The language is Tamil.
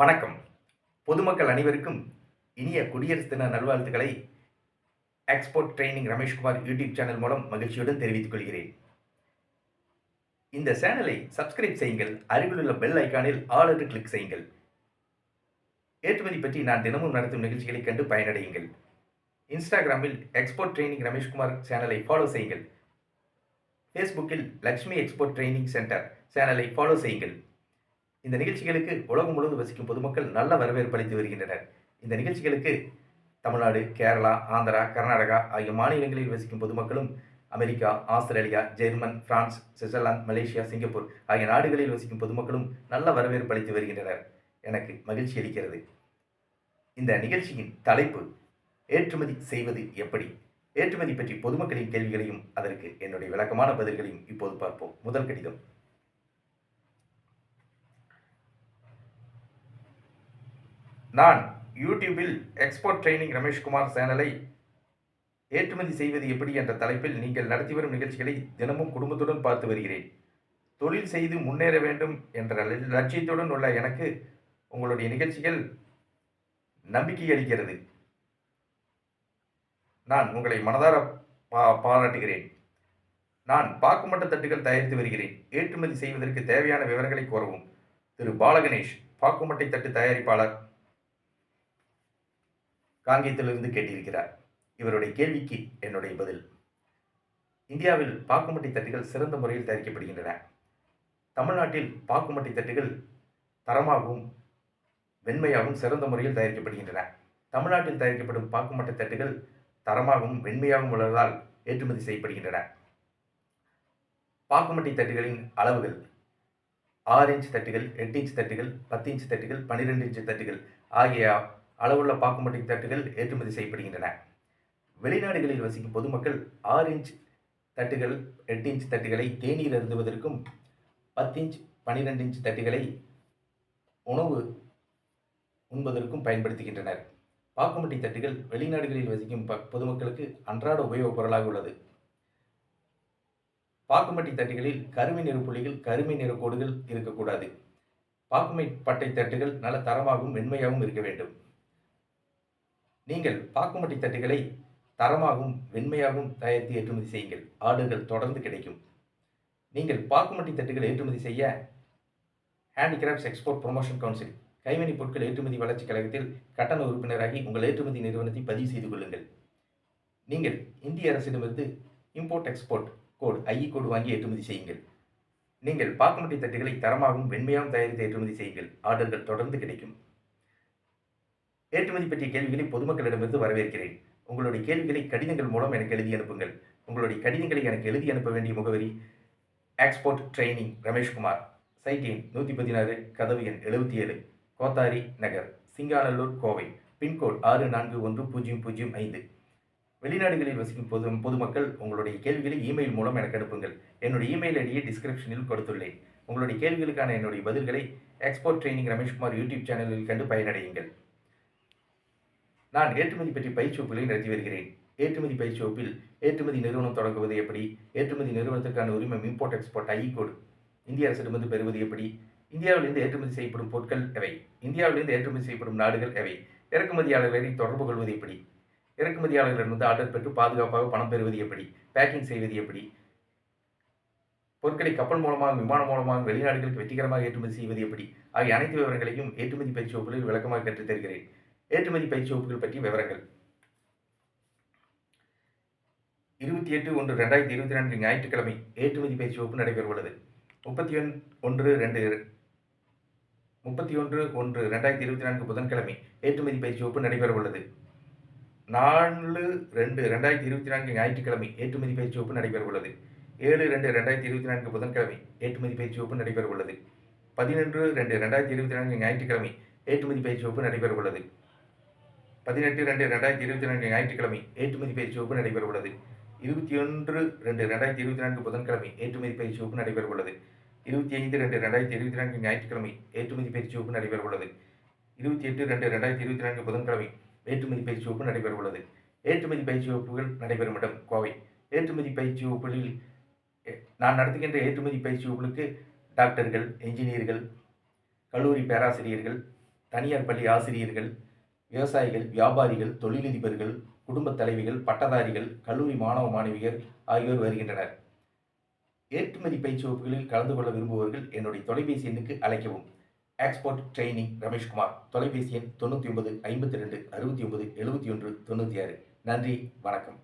வணக்கம். பொதுமக்கள் அனைவருக்கும் இனிய குடியரசு தின நல்வாழ்த்துக்களை export training Rameshkumar YouTube channel மூலம் மகிழ்ச்சியுடன் தெரிவித்துக் கொள்கிறேன். இந்த சேனலை சப்ஸ்கிரைப் செய்யுங்கள். அருகிலுள்ள பெல் ஐகானில் ஆல் என்று கிளிக் செய்யுங்கள். ஏற்றுமதி பற்றி நான் தினமும் நடத்தும் நிகழ்ச்சிகளை கண்டு பயனடையுங்கள். இன்ஸ்டாகிராமில் எக்ஸ்போர்ட் ட்ரெய்னிங் ரமேஷ்குமார் சேனலை ஃபாலோ செய்யுங்கள். ஃபேஸ்புக்கில் லக்ஷ்மி எக்ஸ்போர்ட் ட்ரெய்னிங் சென்டர் சேனலை ஃபாலோ செய்யுங்கள். இந்த நிகழ்ச்சிகளுக்கு உலகம் முழுவதும் வசிக்கும் பொதுமக்கள் நல்ல வரவேற்பு அளித்து வருகின்றனர். இந்த நிகழ்ச்சிகளுக்கு தமிழ்நாடு, கேரளா, ஆந்திரா, கர்நாடகா ஆகிய மாநிலங்களில் வசிக்கும் பொதுமக்களும், America, Australia, German, France, Switzerland, Malaysia, Singapore ஆகிய நாடுகளில் வசிக்கும் பொதுமக்களும் நல்ல வரவேற்பு அளித்து வருகின்றனர். எனக்கு மகிழ்ச்சி அளிக்கிறது. இந்த நிகழ்ச்சியின் தலைப்பு ஏற்றுமதி செய்வது எப்படி? ஏற்றுமதி பற்றி பொதுமக்களின் கேள்விகளையும் அதற்கு என்னுடைய விளக்கமான பதில்களையும் இப்போது பார்ப்போம். முதல் கடிதம். நான் யூடியூபில் எக்ஸ்போர்ட் ட்ரெய்னிங் ரமேஷ்குமார் சேனலை ஏற்றுமதி செய்வது எப்படி என்ற தலைப்பில் நீங்கள் நடத்தி வரும் நிகழ்ச்சிகளை தினமும் குடும்பத்துடன் பார்த்து வருகிறேன். தொழில் செய்து முன்னேற வேண்டும் என்ற லட்சியத்துடன் உள்ள எனக்கு உங்களுடைய நிகழ்ச்சிகள் நம்பிக்கை அளிக்கிறது. நான் உங்களை மனதார பாராட்டுகிறேன். நான் பாக்குமட்ட தட்டுகள் தயாரித்து வருகிறேன். ஏற்றுமதி செய்வதற்கு தேவையான விவரங்களை கோரவும். திரு பாலகணேஷ், பாக்குமட்டை தட்டு தயாரிப்பாளர், காங்கேயத்திலிருந்து கேட்டிருக்கிறார். இவருடைய கேள்விக்கு என்னுடைய பதில். இந்தியாவில் பாக்குமட்டை தட்டுகள் சிறந்த முறையில் தயாரிக்கப்படுகின்றன. தமிழ்நாட்டில் பாக்குமட்டை தட்டுகள் தரமாகவும் வெண்மையாகவும் சிறந்த முறையில் தயாரிக்கப்படுகின்றன. தமிழ்நாட்டில் தயாரிக்கப்படும் பாக்குமட்டை தட்டுகள் தரமாகவும் வெண்மையாகவும் உள்ளதால் ஏற்றுமதி செய்யப்படுகின்றன. பாக்குமட்டை தட்டுகளின் அளவுகள் 6 இன்ச் தட்டுகள், 8 இன்ச் தட்டுகள், 10 இன்ச் தட்டுகள், 12 இன்ச் தட்டுகள் ஆகிய அளவுள்ள பாக்குமட்டை தட்டுகள் ஏற்றுமதி செய்யப்படுகின்றன. வெளிநாடுகளில் வசிக்கும் பொதுமக்கள் 6 இன்ச் தட்டுகள், 8 இன்ச் தட்டுகளை தேநீர் அருந்துவதற்கும், 10 இன்ச், 12 இன்ச் தட்டுகளை உணவு உண்பதற்கும் பயன்படுத்துகின்றனர். பாக்குமட்டை தட்டுகள் வெளிநாடுகளில் வசிக்கும் பொதுமக்களுக்கு அன்றாட உபயோகப் பொருளாக உள்ளது. பாக்குமட்டை தட்டுகளில் கருமை நிற புள்ளிகள், கருமை நிற கோடுகள் இருக்கக்கூடாது. பாக்குமட்டை தட்டுகள் நல்ல தரமாகவும் வெண்மையாகவும் இருக்க வேண்டும். நீங்கள் பாக்குமட்டை தட்டுகளை தரமாகவும் வெண்மையாகவும் தயாரித்து ஏற்றுமதி செய்யுங்கள். ஆர்டர்கள் தொடர்ந்து கிடைக்கும். நீங்கள் பாக்குமட்டை தட்டுகள் ஏற்றுமதி செய்ய ஹேண்டிகிராஃப்ட்ஸ் எக்ஸ்போர்ட் ப்ரொமோஷன் கவுன்சில் கைவினை பொருட்கள் ஏற்றுமதி வளர்ச்சி கழகத்தில் கட்டண உறுப்பினராகி உங்கள் ஏற்றுமதி நிறுவனத்தை பதிவு செய்து கொள்ளுங்கள். நீங்கள் இந்திய அரசிடமிருந்து import export code IE code வாங்கி ஏற்றுமதி செய்யுங்கள். நீங்கள் பாக்குமட்டை தட்டுகளை தரமாகவும் வெண்மையாகவும் தயாரித்து ஏற்றுமதி செய்யுங்கள். ஆர்டர்கள் தொடர்ந்து கிடைக்கும். ஏற்றுமதி பற்றிய கேள்விகளை பொதுமக்களிடமிருந்து வரவேற்கிறேன். உங்களுடைய கேள்விகளை கடிதங்கள் மூலம் எனக்கு எழுதி அனுப்புங்கள். உங்களுடைய கடிதங்களை எனக்கு எழுதி அனுப்ப வேண்டிய முகவரி எக்ஸ்போர்ட் ட்ரெய்னிங் ரமேஷ்குமார், சைட் எண் 116, கதவு எண் 77, கோத்தாரி நகர், சிங்காநல்லூர், கோவை, பின்கோட் 641005. வெளிநாடுகளில் வசிக்கும் பொதுமக்கள் உங்களுடைய கேள்விகளை இமெயில் மூலம் எனக்கு அனுப்புங்கள். என்னுடைய இமெயில் ஐடியை டிஸ்கிரிப்ஷனில் கொடுத்துள்ளேன். உங்களுடைய கேள்விகளுக்கான என்னுடைய பதில்களை எக்ஸ்போர்ட் ட்ரெய்னிங் ரமேஷ்குமார் யூடியூப் சேனலில் கண்டு பயனடையுங்கள். நான் ஏற்றுமதி பற்றி பயிற்சி வகுப்புகளை நடத்தி வருகிறேன். ஏற்றுமதி பயிற்சி வகுப்பில் ஏற்றுமதி நிறுவனம் தொடங்குவது எப்படி, ஏற்றுமதி நிறுவனத்திற்கான உரிமம் இம்போர்ட் எக்ஸ்போர்ட் ஐஇ கோடு இந்திய அரசிடமிருந்து பெறுவது எப்படி, இந்தியாவிலிருந்து ஏற்றுமதி செய்யப்படும் பொருட்கள் எவை, இந்தியாவிலிருந்து ஏற்றுமதி செய்யப்படும் நாடுகள் எவை, இறக்குமதியாளர்களை தொடர்பு கொள்வது எப்படி, இறக்குமதியாளர்களிடமிருந்து ஆர்டர் பெற்று பாதுகாப்பாக பணம் பெறுவது எப்படி, பேக்கிங் செய்வது எப்படி, பொருட்களை கப்பல் மூலமாக, விமானம் மூலமாக வெளிநாடுகளுக்கு வெற்றிகரமாக ஏற்றுமதி செய்வது எப்படி ஆகிய அனைத்து விவரங்களையும் ஏற்றுமதி பயிற்சி வகுப்புகளில் விளக்கமாக கற்றுத் தருகிறேன். ஏற்றுமதி பயிற்சி வகுப்புகள் பற்றிய விவரங்கள். 28/1/2024 ஞாயிற்றுக்கிழமை ஏற்றுமதி பயிற்சி வகுப்பு நடைபெறவுள்ளது. 31/1/2024 புதன்கிழமை ஏற்றுமதி பயிற்சி வகுப்பு நடைபெறவுள்ளது. 4/2/2024 ஞாயிற்றுக்கிழமை ஏற்றுமதி பயிற்சி வகுப்பு நடைபெறவுள்ளது. 7/2/2024 புதன்கிழமை ஏற்றுமதி பயிற்சி வகுப்பு நடைபெறவுள்ளது. 11/2/2024 ஞாயிற்றுக்கிழமை ஏற்றுமதி பயிற்சி வகுப்பு நடைபெறவுள்ளது. 18/2/2024 ஞாயிற்றுக்கிழமை ஏற்றுமதி பயிற்சி வகுப்பு நடைபெறவுள்ளது. 21/2/2024 புதன்கிழமை ஏற்றுமதி பயிற்சி வகுப்பு நடைபெறவுள்ளது. 25/2/2024 ஞாயிற்றுக்கிழமை ஏற்றுமதி பயிற்சி வகுப்பு நடைபெறவுள்ளது. 28/2/2024 புதன்கிழமை ஏற்றுமதி பயிற்சி வகுப்பு நடைபெறவுள்ளது. ஏற்றுமதி பயிற்சி வகுப்புகள் நடைபெறும் இடம் கோவை. ஏற்றுமதி பயிற்சி வகுப்புகளில் நான் நடத்துகின்ற ஏற்றுமதி பயிற்சி வகுப்புகளுக்கு டாக்டர்கள், என்ஜினியர்கள், கல்லூரி பேராசிரியர்கள், தனியார் பள்ளி ஆசிரியர்கள், விவசாயிகள், வியாபாரிகள், தொழிலதிபர்கள், குடும்பத் தலைவிகள், பட்டதாரிகள், கல்லூரி மாணவ மாணவியர் ஆகியோர் வருகின்றனர். ஏற்றுமதி பயிற்சி வகுப்புகளில் கலந்து கொள்ள விரும்புபவர்கள் என்னுடைய தொலைபேசி எண்ணுக்கு அழைக்கவும். Export training Rameshkumar. தொலைபேசி எண் 99 52 69 71 96. நன்றி, வணக்கம்.